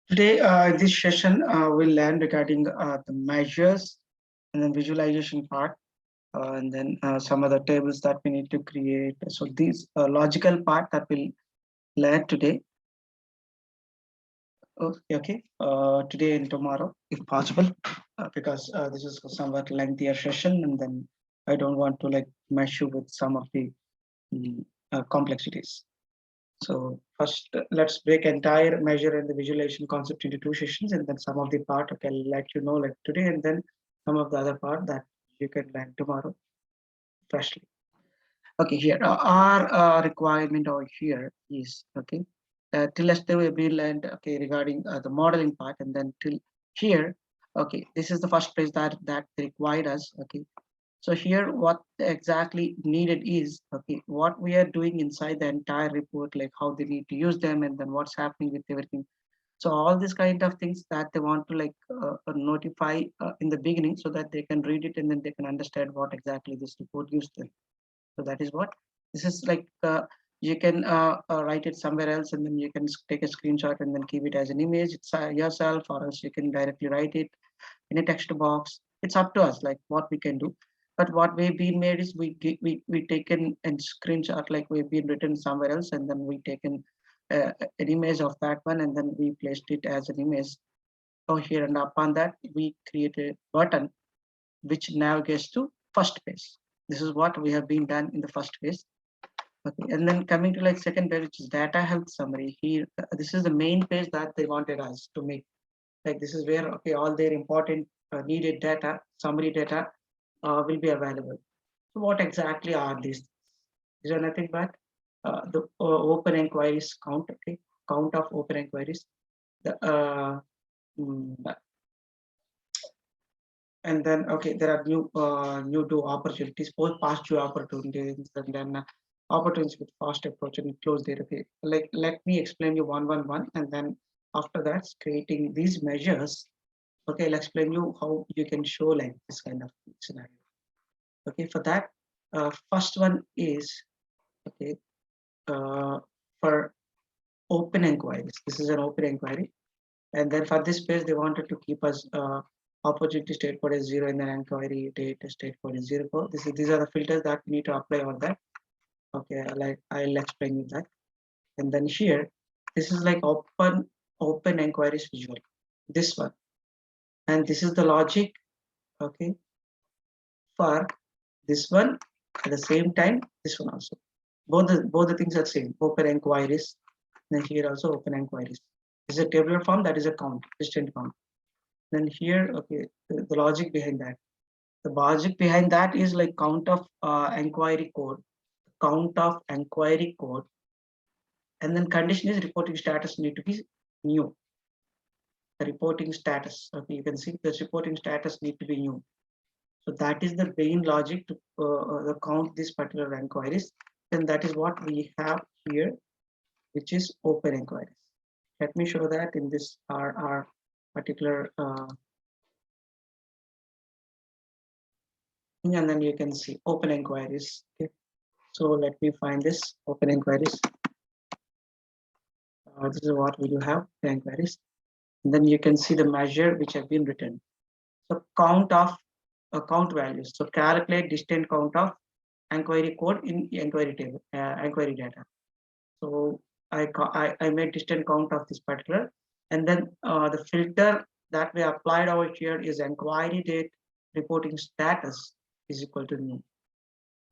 Today, this session will learn regarding the measures and then visualization part, and then some other tables that we need to create. So these logical part that we'll learn today. Okay, today and tomorrow, if possible, because this is a somewhat lengthier session, and then I don't want to like mess you with some of the complexities. So first, let's break entire measure and the visualization concept into two sessions, and then some of the part okay, I'll let you know like today, and then some of the other part that you can learn tomorrow freshly. Okay, here our requirement over here is okay. Till yesterday we learned okay regarding the modeling part, and then till here, okay, this is the first place that required us. Okay, so here what exactly needed is okay what we are doing inside the entire report, like how they need to use them, and then what's happening with everything. So all these kind of things that they want to like notify in the beginning, so that they can read it and then they can understand what exactly this report gives them. So that is what this is like. You can write it somewhere else, and then you can take a screenshot and then keep it as an image it's, yourself, or else you can directly write it in a text box. It's up to us, like what we can do. But what we've been made is we taken a screenshot, like we've been written somewhere else, and then we taken an image of that one, and then we placed it as an image over here. And upon that, we create a button which navigates to first page. This is what we have been done in the first phase. Okay, and then coming to like second page, which is data health summary. Here, this is the main page that they wanted us to make. Like this is where okay all their important needed data, summary data, will be available. So what exactly are these? These are nothing but the open inquiries count. Okay, count of open inquiries. The mm, and then okay there are new to opportunities, both past due opportunities, and then opportunities with fast approach and close data. Okay, like let me explain you one, and then after that creating these measures. Okay, I'll explain you how you can show like this kind of scenario. Okay, for that, first one is okay uh, for open inquiries. This is an open inquiry. And then for this page, they wanted to keep us opportunity state code is 0, and then inquiry date state code is 0. These are the filters that we need to apply on that. Okay, I'll explain you that. And then here, this is like open inquiries visual. This one, and this is the logic. Okay, for this one at the same time, this one also. Both the things are same. Open inquiries. Then here also open inquiries. This is a tabular form, that is a count, distant count. Then here, okay, the logic behind that. The logic behind that is like count of inquiry code, count of inquiry code, and then condition is reporting status need to be new. The reporting status, okay, you can see the reporting status need to be new. So that is the main logic to count this particular inquiries. And that is what we have here, which is open inquiries. Let me show that in this our particular thing, and then you can see open inquiries. Okay, so let me find this open inquiries. This is what we do have the inquiries. And then you can see the measure which have been written. So count of count values. So calculate distant count of inquiry code in inquiry table, inquiry data. So I made distant count of this particular, and then the filter that we applied over here is inquiry date reporting status is equal to new.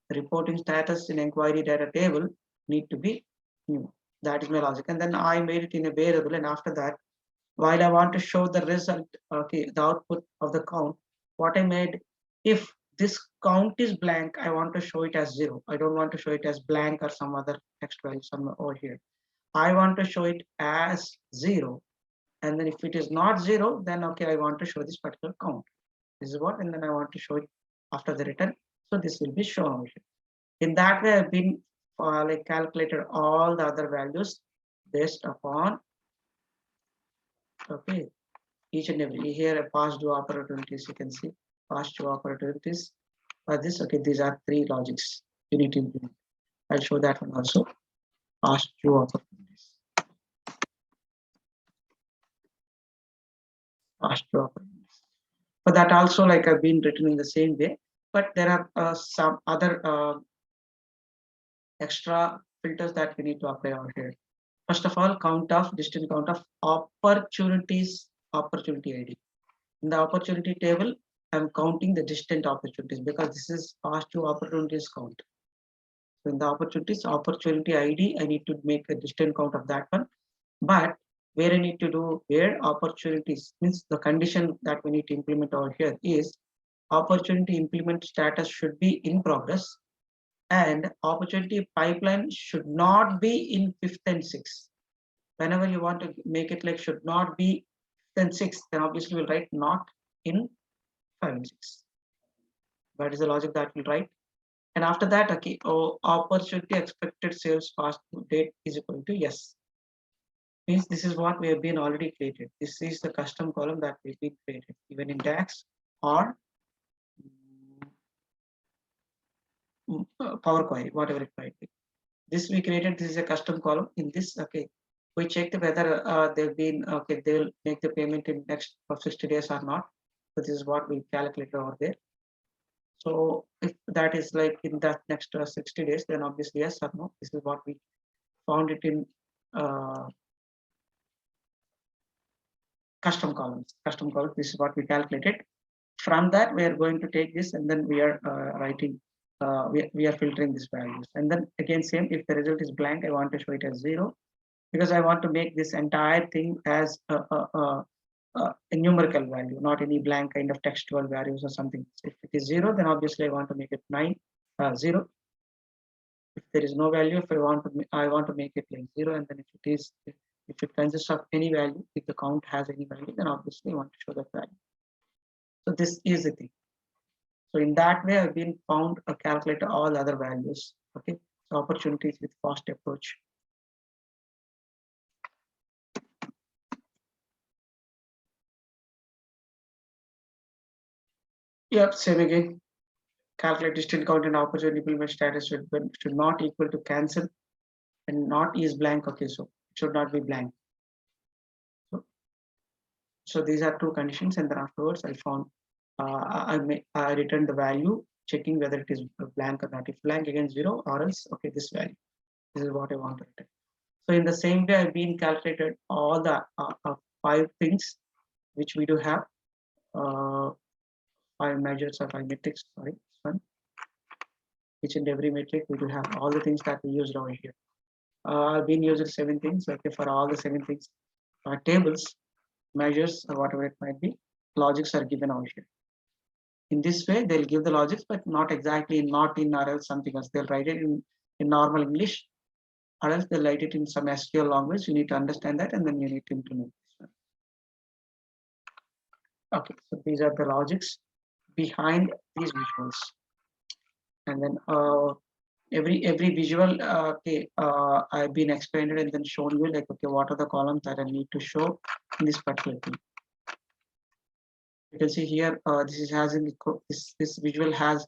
The reporting status in inquiry data table need to be new. That is my logic. And then I made it in a variable, and after that, while I want to show the result, okay, the output of the count, what I made, if this count is blank, I want to show it as 0. I don't want to show it as blank or some other text value somewhere over here. I want to show it as 0. And then if it is not 0, then okay, I want to show this particular count. This is what, and then I want to show it after the return. So this will be shown over here. In that way, I've been like calculated all the other values based upon okay each and every. Here a past due opportunities, you can see past due opportunities for this. Okay, these are 3 logics you need to implement. I'll show that one also. Past due opportunities. past two opportunities. For that also, like I've been written in the same way, but there are some other extra filters that we need to apply over here. First of all, distinct count of opportunities, opportunity ID. In the opportunity table, I'm counting the distant opportunities because this is past two opportunities count. So in the opportunity ID, I need to make a distant count of that one. But where I need to do where opportunities means the condition that we need to implement over here is opportunity implement status should be in progress and opportunity pipeline should not be in fifth and sixth. Whenever you want to make it like should not be fifth and sixth, then obviously we'll write not in 5 and 6. That is the logic that we'll write. And after that, okay, opportunity expected sales fast date is equal to yes. Means this is what we have been already created. This is the custom column that we've been created, even in DAX or Power Query, whatever it might be. This we created, this is a custom column. In this, okay, we checked whether they've been, okay, they will make the payment in next 60 days or not. So this is what we calculated over there. So if that is like in that next 60 days, then obviously yes or no. This is what we found it in custom columns. Custom columns. This is what we calculated. From that, we are going to take this and then we are writing. We are filtering these values. And then again, same. If the result is blank, I want to show it as 0 because I want to make this entire thing as a numerical value, not any blank kind of textual values or something. If it is 0, then obviously I want to make it 0. If there is no value, if I want to make it like 0, and then if it consists of any value, if the count has any value, then obviously I want to show that value. So this is the thing. So in that way, I've been found a calculator all other values. Okay, so opportunities with fast approach. Yep, same again. Calculate distant count and opportunity implement status should not equal to cancel and not is blank. Okay, so it should not be blank. So these are two conditions, and then afterwards I found I returned the value, checking whether it is blank or not. If blank again 0 or else okay this value. This is what I want to return. So in the same way, I've been calculated all the 5 things which we do have. 5 measures or 5 metrics. Sorry, this one. Each and every metric we do have all the things that we used over here. I've been using 7 things. Okay, for all the 7 things, tables, measures, or whatever it might be, logics are given over here. In this way, they'll give the logics, but not exactly not in or else something else. They'll write it in normal English, or else they'll write it in some SQL language. You need to understand that, and then you need to implement this one. Okay, so these are the logics behind these visuals, and then every visual okay I've been explained it and then shown you like okay what are the columns that I need to show in this particular thing. You can see here this is has in this visual has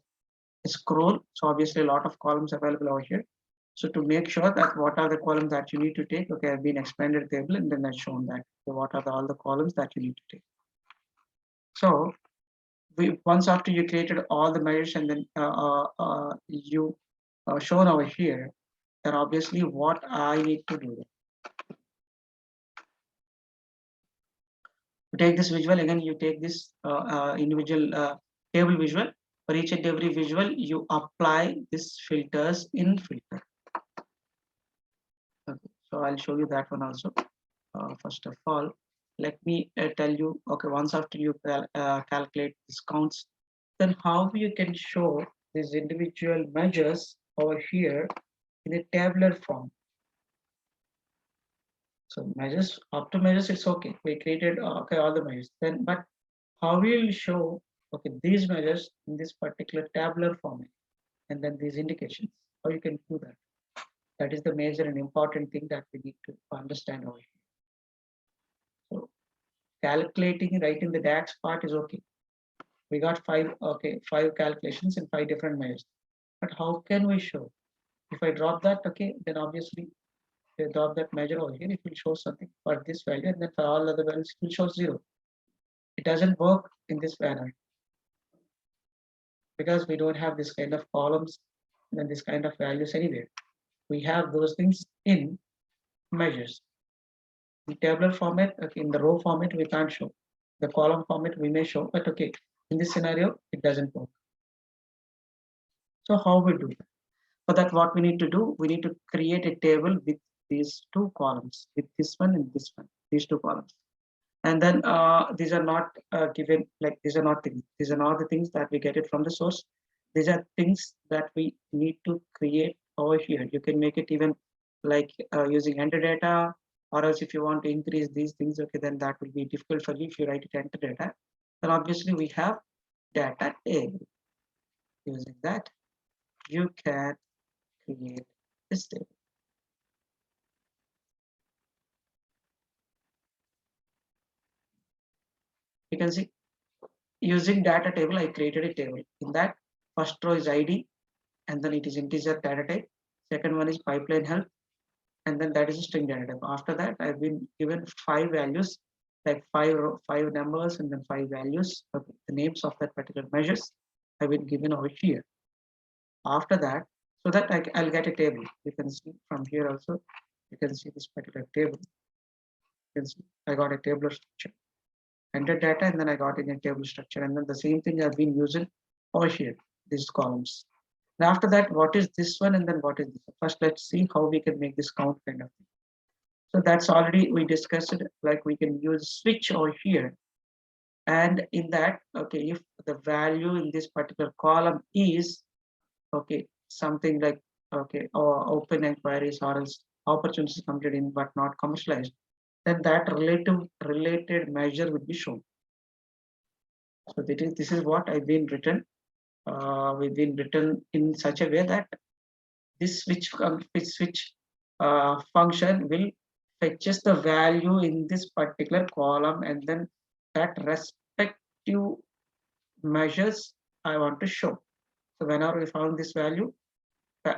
a scroll, so obviously a lot of columns available over here. So to make sure that what are the columns that you need to take, okay, I've been expanded table and then I've shown that okay, what are all the columns that you need to take. So once after you created all the measures and then you shown over here, then obviously what I need to do. To take this visual again, you take this individual table visual. For each and every visual, you apply this filters in filter. Okay, so I'll show you that one also. First of all, let me tell you. Okay, once after you calculate these counts, then how you can show these individual measures over here in a tabular form. So measures, up to measures, it's okay. We created okay all the measures. Then, but how we will show okay these measures in this particular tabular format, and then these indications. How you can do that? That is the major and important thing that we need to understand over here. So calculating right in the DAX part is okay. We got 5 calculations in 5 different measures. But how can we show? If I drop that, okay, then obviously if I drop that measure over here, it will show something for this value, and then for all other values, it will show 0. it doesn't work in this manner because we don't have this kind of columns and this kind of values anywhere. We have those things in measures. In tabular format, okay, in the row format, we can't show. The column format we may show, but okay, in this scenario, it doesn't work. So how we do that? For that, what we need to do, we need to create a table with these two columns, with this one and this one, these two columns. And then these are not given, like these are not things. These are not the things that we get it from the source. These are things that we need to create over here. You can make it even like using enter data, or else if you want to increase these things, okay, then that will be difficult for you if you write it enter data. Then obviously we have data table. Using that, you can create this table. You can see using data table, I created a table. In that, first row is ID, and then it is integer data type. Second one is pipeline health, and then that is a string data type. After that, I've been given 5 values, like five numbers and then 5 values. Okay, the names of that particular measures have been given over here. After that, so that I'll get a table. You can see from here also, you can see this particular table. You can see I got a tabular structure. Enter data, and then I got in a table structure, and then the same thing I've been using over here, these columns. And after that, what is this one, and then what is this one? First, let's see how we can make this count kind of thing. So that's already we discussed it, like we can use switch over here. And in that, okay, if the value in this particular column is, okay, something like, okay, or open inquiries or else opportunities completed in but not commercialized, then that related measure will be shown. So this is what I've been written. We've been written in such a way that this switch function will fetches the value in this particular column, and then that respective measures I want to show. So whenever we found this value,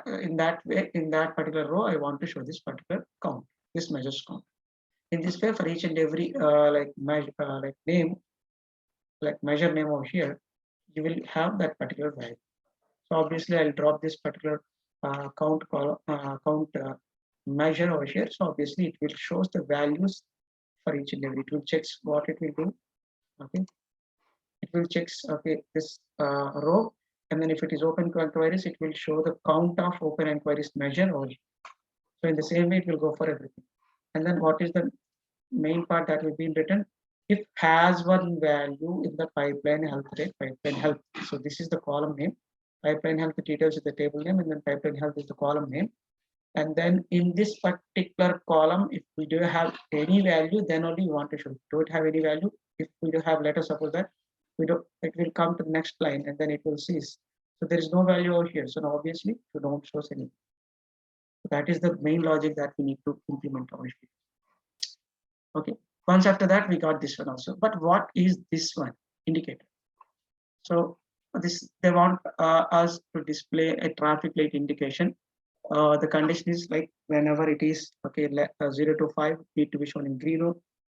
in that way, in that particular row, I want to show this particular count, this measures count. In this way, for each and every like name, like measure name over here, you will have that particular value. So obviously, I'll drop this particular count measure over here. So obviously, it will shows the values for each and every. It will checks what it will do. Okay, it will checks okay this row, and then if it is open inquiries, it will show the count of open inquiries measure over here. So in the same way, it will go for everything. And then what is the main part that will be written? If has one value in the pipeline health rate, pipeline health. So this is the column name. Pipeline health details is the table name, and then pipeline health is the column name. And then in this particular column, if we do have any value, then only we want to show. Don't have any value. If we do have, let us suppose that we don't, it will come to the next line and then it will cease. So there is no value over here. So now obviously you don't show anything. So that is the main logic that we need to implement over here. Okay. Once after that, we got this one also. But what is this one? Indicator. So this they want us to display a traffic light indication. The condition is like whenever it is okay 0 to 5 need to be shown in green,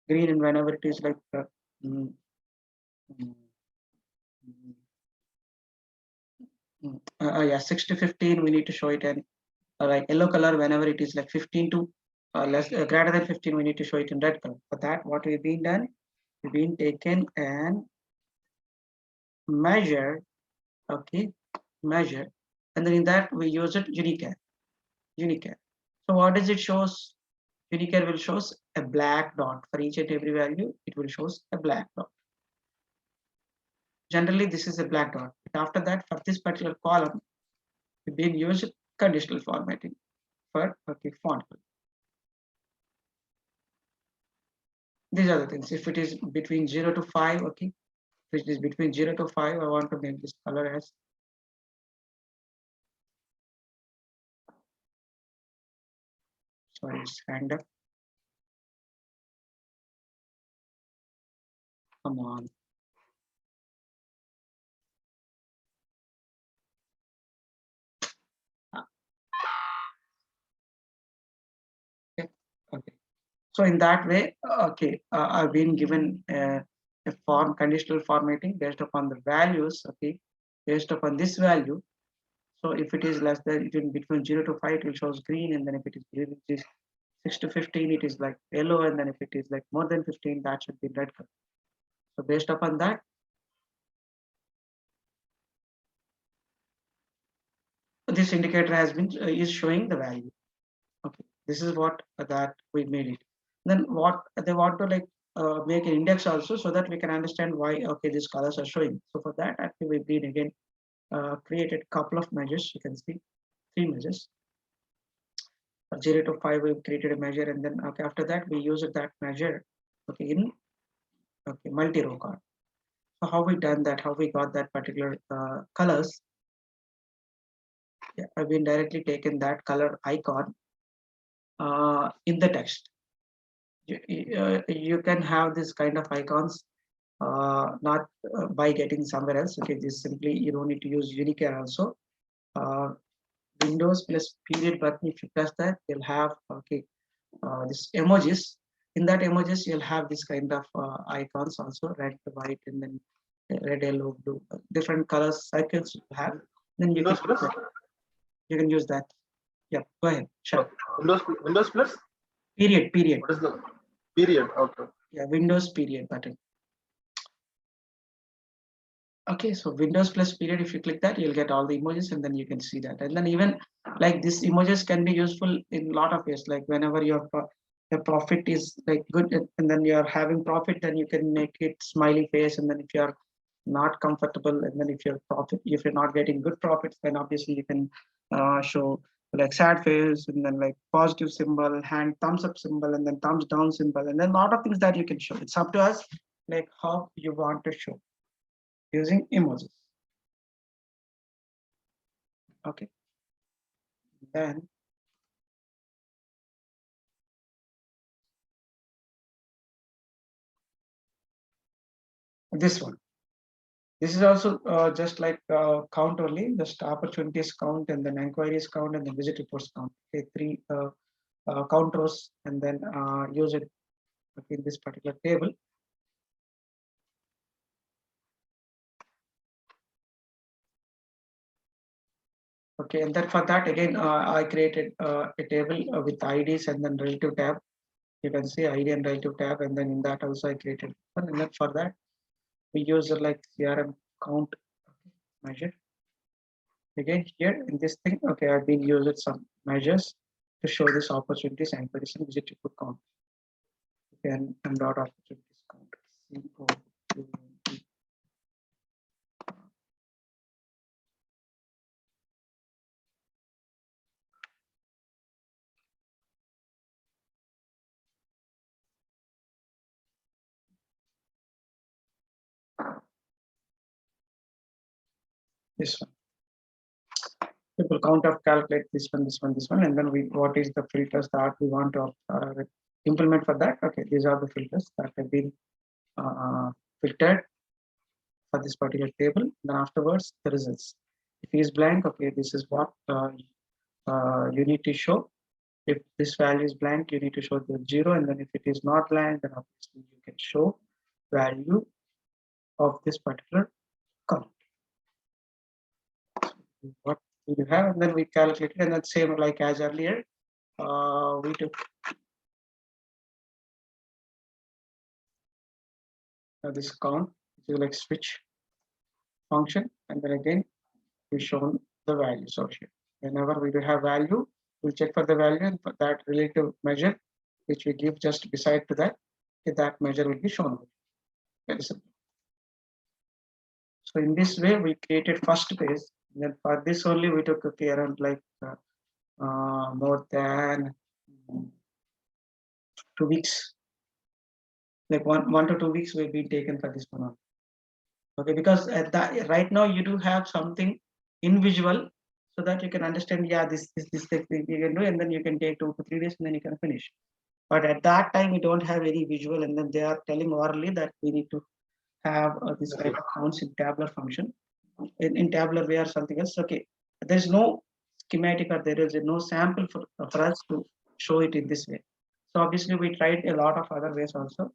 and whenever it is like mm, mm, yeah 6 to 15 we need to show it in like yellow color. Whenever it is like 15 to less greater than 15 we need to show it in red color. For that, what we've been done, we've been taken and measure, okay, measure, and then in that we use it unicare. So what does it shows? Unicare will shows a black dot for each and every value. It will shows a black dot. Generally, this is a black dot. But after that, for this particular column, we being used conditional formatting for okay font. These are the things. If it is between 0 to 5, okay, if it is between 0 to 5, I want to make this color as sorry, it's kind of come on. Okay. Okay. So in that way, okay, I've been given a form conditional formatting based upon the values, okay, based upon this value. So if it is less than between 0 to 5, it will shows green, and then if it is green, it is 6 to 15, it is like yellow, and then if it is like more than 15, that should be red color. So based upon that, this indicator has been is showing the value. Okay, this is what that we made it. Then what they want to like make an index also, so that we can understand why okay these colors are showing. So for that, actually we've been again created a couple of measures. You can see 3 measures. For 0 to 5, we've created a measure, and then okay, after that we used that measure okay in okay multi-row card. So how we done that? How we got that particular colors? Yeah, I've been directly taken that color icon in the text. You can have this kind of icons not by getting somewhere else. Okay, this simply you don't need to use Unicare also. Windows plus period button, if you press that, you'll have okay this emojis. In that emojis, you'll have this kind of icons also, red, white, and then red, yellow, blue, different colors cycles you have. Then you can use that. Yeah, go ahead. Sure. Windows plus period. What is the period? Okay. Yeah, Windows period button. Okay, so Windows plus period, if you click that, you'll get all the emojis, and then you can see that. And then even like these emojis can be useful in a lot of ways. Like whenever your profit is like good, and then you're having profit, then you can make it smiley face. And then if you're not comfortable, and then if you're not getting good profits, then obviously you can show like sad face, and then like positive symbol, hand thumbs up symbol, and then thumbs down symbol, and then a lot of things that you can show. It's up to us like how you want to show using emojis. Okay, then this one. This is also just like count only, just opportunities count, and then inquiries count, and then visit reports count. Okay, 3 count rows, and then use it in this particular table. Okay, and then for that again, I created a table with IDs and then relative tab. You can see ID and relative tab, and then in that also I created one. And then for that, we use like CRM count measure. Again, here in this thing, okay, I've been using some measures to show this opportunities and position visit report count. Okay, and dot opportunities count. This one. People count of calculate this one, and then we what is the filters that we want to implement for that. Okay, these are the filters that have been filtered for this particular table. Then afterwards, the results. If it is blank, okay, this is what you need to show. If this value is blank, you need to show the 0, and then if it is not blank, then obviously you can show value of this particular count. What we have, and then we calculate it, and then same like as earlier, we took this count, which is like switch function, and then again we shown the values over here. Whenever we do have value, we'll check for the value, and for that relative measure, which we give just beside to that, that measure will be shown. Very simple. So in this way, we created first page. And then for this only, we took care of like more than 2 weeks. Like one to 2 weeks will be taken for this one. Okay, because at that right now you do have something in visual, so that you can understand. Yeah, this thing you can do, and then you can take 2 to 3 days, and then you can finish. But at that time, we don't have any visual, and then they are telling orally that we need to have this kind of counts in tabular function. In tabular way or something else. Okay, there is no schematic or there is no sample for us to show it in this way. So obviously we tried a lot of other ways also.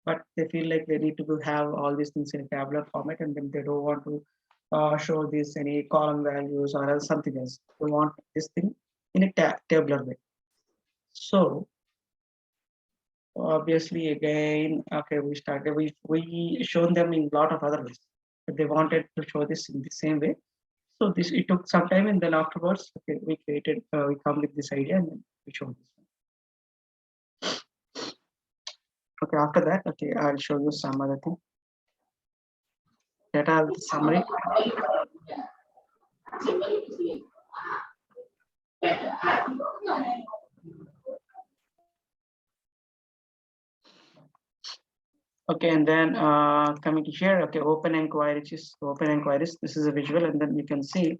but they feel like they need to have all these things in a tabular format, and then they don't want to show this any column values or else something else. They want this thing in a tabular way. So obviously again, okay, we shown them in a lot of other ways, but they wanted to show this in the same way. So this it took some time, and then afterwards, okay, we come with this idea, and then we showed this one. Okay, after that, okay, I'll show you some other thing. Data summary. Okay, and then coming to here, okay, open inquiries. This is a visual, and then you can see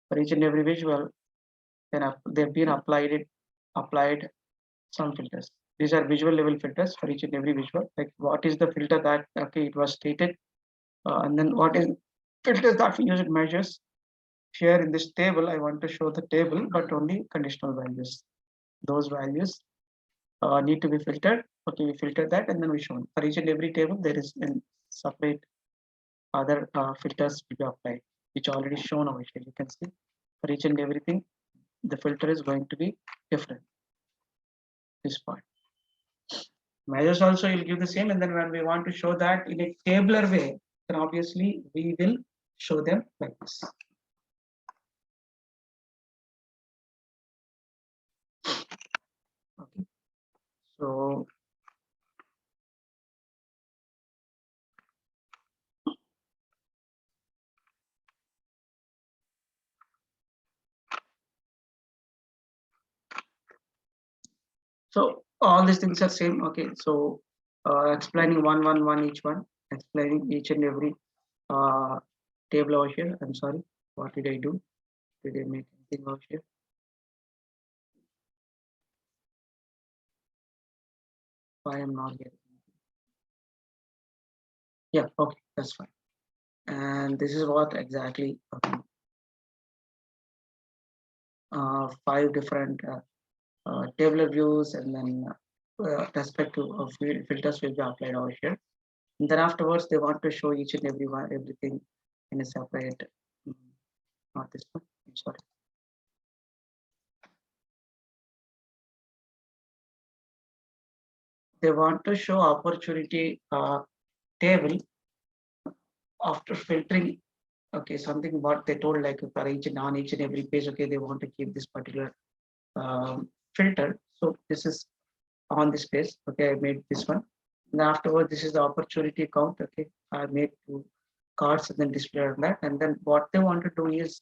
for each and every visual, then they've been applied some filters. These are visual level filters for each and every visual. Like what is the filter that okay it was stated, and then what is filters that we use it measures. Here in this table, I want to show the table, but only conditional values. Those values need to be filtered. Okay, we filter that, and then we show for each and every table there is a separate other filters will be applied, which already shown over here. You can see for each and everything, the filter is going to be different. This part. Measures also will give the same, and then when we want to show that in a tabular way, then obviously we will show them like this. Okay, so all these things are same. Okay, so explaining one each one, explaining each and every table over here. I'm sorry, what did I do? Did I make anything over here? Why I'm not getting? Yeah, okay, that's fine. And this is what exactly 5 different tabular views, and then respective of filters will be applied over here. And then afterwards, they want to show each and every one everything in a separate. Not this one. I'm sorry. They want to show opportunity table after filtering. Okay, something what they told, like for each and on each and every page. Okay, they want to keep this particular filter. So this is on this page. Okay, I made this one. And afterwards, this is the opportunity count. Okay, I made 2 cards and then display on that. And then what they want to do is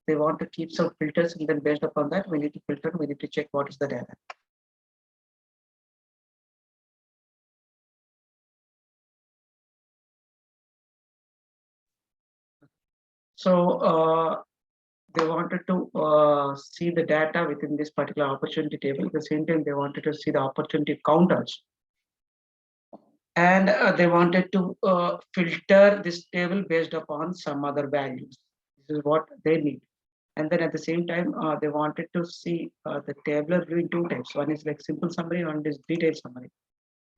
they want to keep some filters, and then based upon that, we need to filter. We need to check what is the data. So they wanted to see the data within this particular opportunity table. At the same time, they wanted to see the opportunity count also. And they wanted to filter this table based upon some other values. This is what they need. And then at the same time, they wanted to see the tabular view in 2 types. One is like simple summary, one is detailed summary.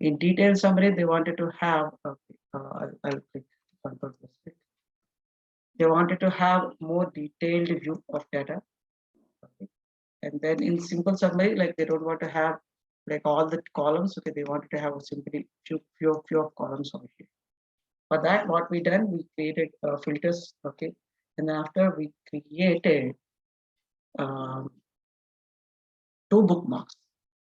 In detailed summary, they wanted to have, I'll click control plus. They wanted to have more detailed view of data. Okay. And then in simple summary, like they don't want to have like all the columns. Okay, they wanted to have a simply few of columns over here. For that, what we done, we created filters. Okay, and then after we created 2 bookmarks,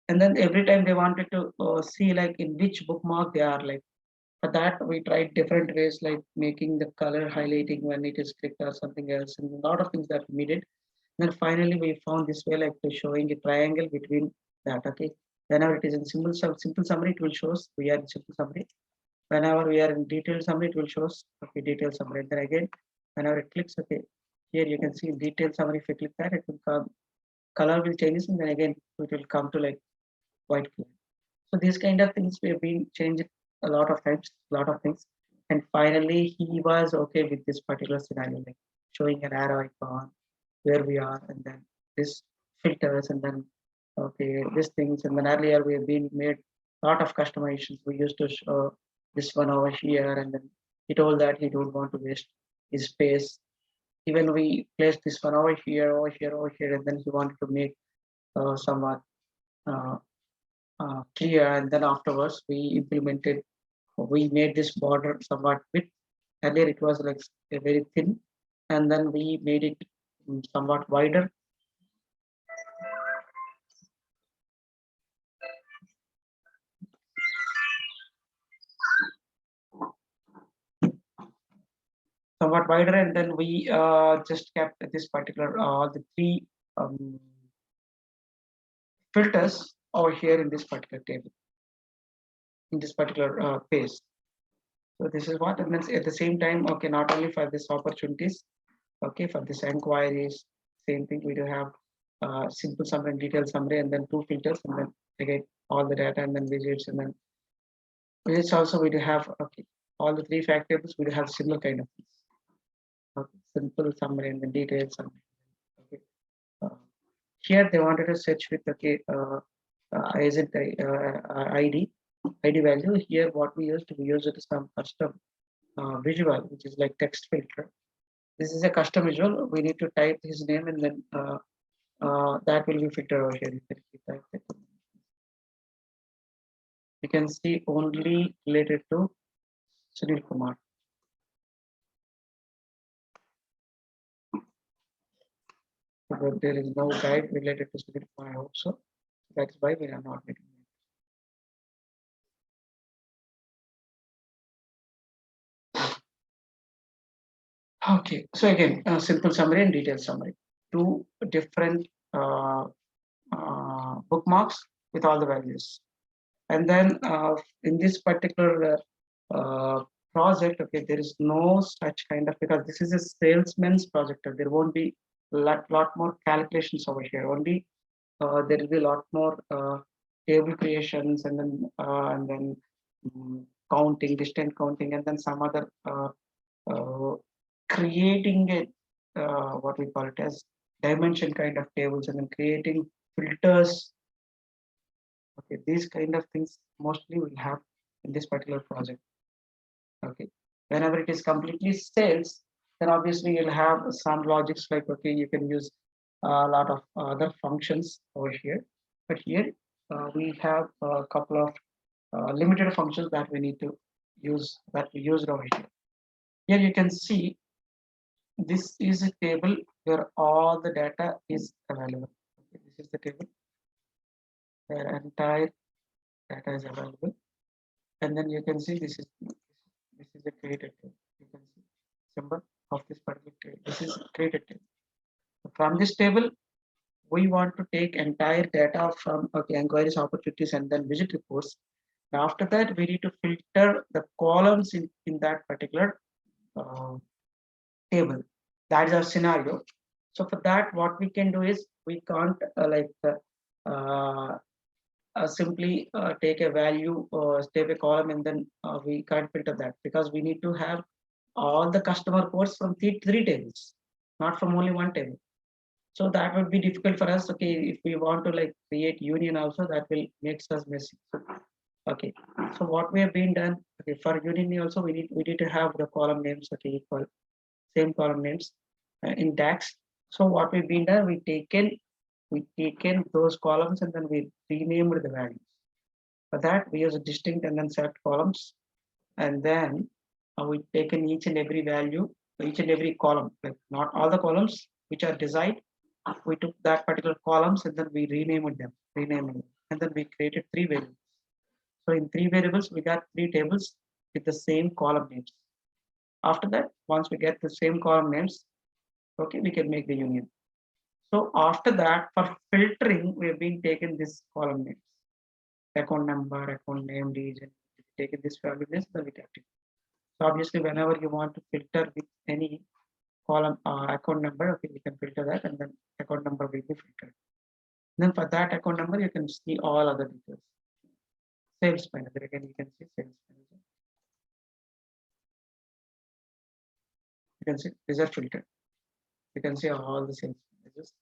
and then every time they wanted to see like in which bookmark they are. Like for that, we tried different ways, like making the color highlighting when it is clicked or something else, and a lot of things that we did. Then finally, we found this way, like showing a triangle between that. Okay, whenever it is in simple summary, it will show us we are in simple summary. Whenever we are in detailed summary, it will show us okay detailed summary. Then again, whenever it clicks, okay, here you can see detailed summary. If you click that, it will come, color will change, and then again it will come to like white color. So these kind of things we have been changed a lot of times, a lot of things. And finally, he was okay with this particular scenario, like showing an arrow icon where we are, and then this filters, and then okay, these things. And then earlier we have been made lot of customizations. We used to show this one over here, and then he told that he don't want to waste his space. Even we placed this one over here, over here, over here, and then he wanted to make somewhat uh, clear. And then afterwards, we made this border somewhat bit. Earlier, it was like a very thin, and then we made it somewhat wider. Somewhat wider, and then we just kept this particular the three filters over here in this particular table, in this particular page. So this is what it means. At the same time, okay, not only for this opportunities, okay, for this inquiries, same thing. We do have simple summary and detailed summary, and then two filters, and then again all the data, and then visits, and then visits also we do have, okay, all the three fact tables. We do have similar kind of things. Okay, simple summary and then detailed summary. Okay. Here they wanted to search with, okay, agent ID value. Here what we use it some custom visual, which is like text filter. This is a custom visual. We need to type his name, and then that will be filtered over here. You can see only related to Sunil Kumar. But there is no guide related to Sunil Kumar. I hope so. That's why we are not making it. Okay, so again, simple summary and detailed summary. Two different bookmarks with all the values. And then in this particular project, okay, there is no such kind of, because this is a salesman's project. There won't be lot more calculations over here. Only there will be a lot more table creations, and then counting, distant counting, and then some other creating a what we call it as dimension kind of tables, and then creating filters. Okay, these kind of things mostly will have in this particular project. Okay, whenever it is completely sales, then obviously you'll have some logics like, okay, you can use a lot of other functions over here, but here we have a couple of limited functions that we need to use, that we used over here. Here you can see this is a table where all the data is available. Okay, this is the table where entire data is available, and then you can see this is a created table. You can see symbol of this particular table. This is created table. So from this table, we want to take entire data from, okay, inquiries, opportunities, and then visit reports. And after that, we need to filter the columns in that particular table. That is our scenario. So for that, what we can do is we can't simply take a value or take a column, and then we can't filter that, because we need to have all the customer codes from three tables, not from only one table. So that would be difficult for us. Okay, if we want to like create union also, that will makes us messy. Okay, so what we have been done, okay, for union also we need to have the column names, okay, equal, same column names in DAX. So what we've been done, we taken those columns, and then we renamed the values. For that, we use a distinct and then select columns, and then we taken each and every value, each and every column, like not all the columns which are designed. We took that particular columns, and then we renamed them, and then we created three variables. So in three variables, we got three tables with the same column names. After that, once we get the same column names, okay, we can make the union. So after that, for filtering, we have been taken this column names, account number, account name, region. Taken this value list, then we kept it. So obviously, whenever you want to filter with any column account number, okay, you can filter that, and then account number will be filtered. Then for that account number, you can see all other details. Sales manager, again, you can see sales manager. You can see these are filtered. You can see all the sales managers.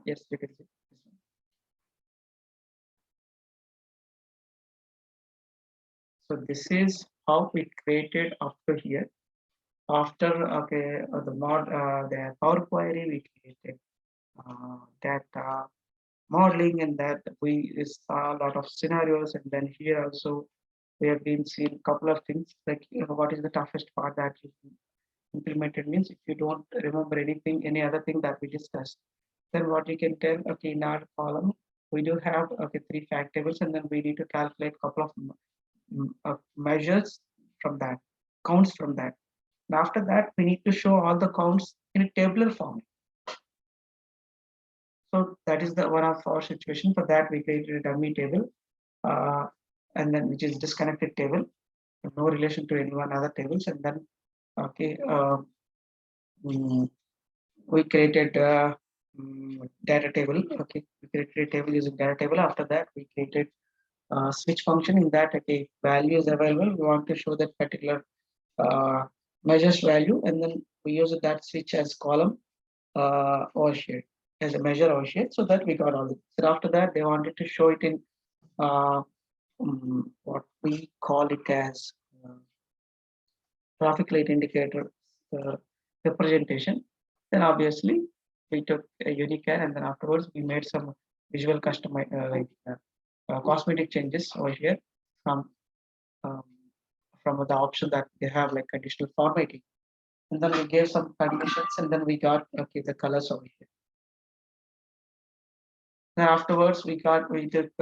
Yes, you can see this one. So this is how we created after here. After the Power Query, we created data modeling, and that we saw a lot of scenarios. And then here also we have been seeing a couple of things like what is the toughest part that you implemented means if you don't remember anything, any other thing that we discussed, then what you can tell, okay, in our column, we do have three fact tables, and then we need to calculate a couple of measures from that, counts from that. And after that, we need to show all the counts in a tabular form. So that is the one of our situation. For that, we created a dummy table, and then which is disconnected table, no relation to any one other tables. And then, okay, we created data table. Okay, we created a table using data table. After that, we created switch function. In that, okay, value is available. We want to show that particular measures value, and then we use that switch as column or shade as a measure or shade, so that we got all this. So after that, they wanted to show it in what we call it as traffic light indicator representation. Then obviously we took a Unicare, and then afterwards we made some visual custom cosmetic changes over here from um, the option that they have like additional formatting. And then we gave some conditions, and then we got okay the colors over here. Then afterwards we took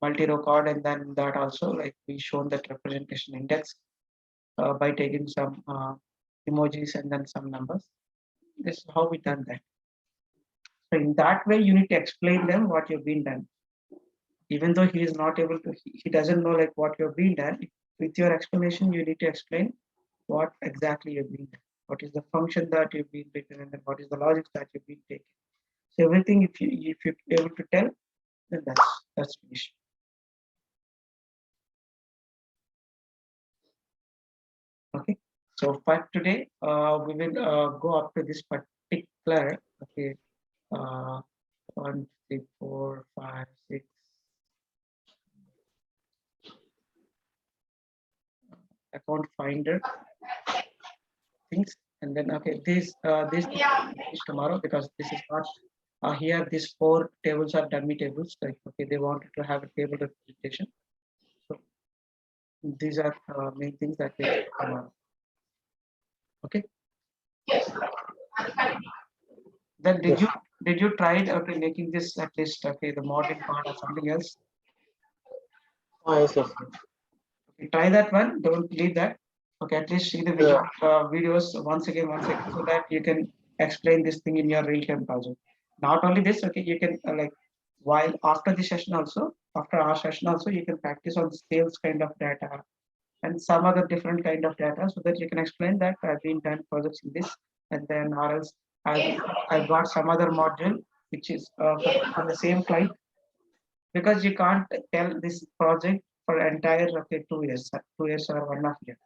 multi-row card, and then that also like we shown that representation index by taking some emojis and then some numbers. This is how we done that. So in that way, you need to explain them what you've been done. Even though he is not able to, he doesn't know like what you've been done. With your explanation, you need to explain what exactly you've been done. What is the function that you've been written, and then what is the logic that you've been taken. So everything, if you're able to tell, then that's finished. Okay. So for today, we will go up to this particular. Okay. 1, 3, 4, 5, 6. Account finder things, and then okay, this is tomorrow, because this is not here. These 4 tables are dummy tables. Like okay, they wanted to have a table representation. So these are main things that we do tomorrow. Okay. Then did you try okay making this at least okay the modeling part or something else? Yes, yes. Okay, try that one. Don't leave that. Okay, at least see the visual, videos once again, so that you can explain this thing in your real-time project. Not only this, okay, you can like while after the session also, after our session also, you can practice on sales kind of data and some other different kind of data, so that you can explain that I've been done projects in this, and then or else I've got some other module which is from the same client, because you can't tell this project for entire okay 2 years or 1.5 year.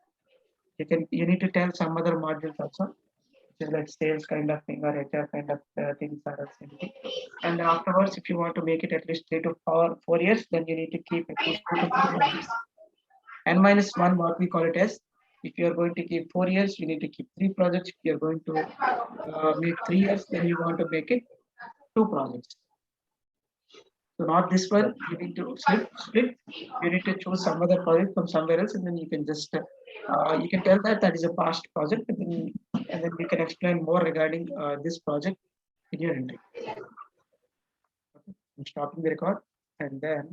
You need to tell some other modules also, which is like sales kind of thing or HR kind of things or something. And afterwards, if you want to make it at least 3 to 4 years, then you need to keep at least 2 to 3 projects. N-1, what we call it as, if you are going to keep 4 years, you need to keep 3 projects. If you are going to make 3 years, then you want to make it 2 projects. So not this one, you need to split. You need to choose some other project from somewhere else, and then you can just you can tell that is a past project, and then you can explain more regarding this project in your entry. Okay. I'm stopping the record, and then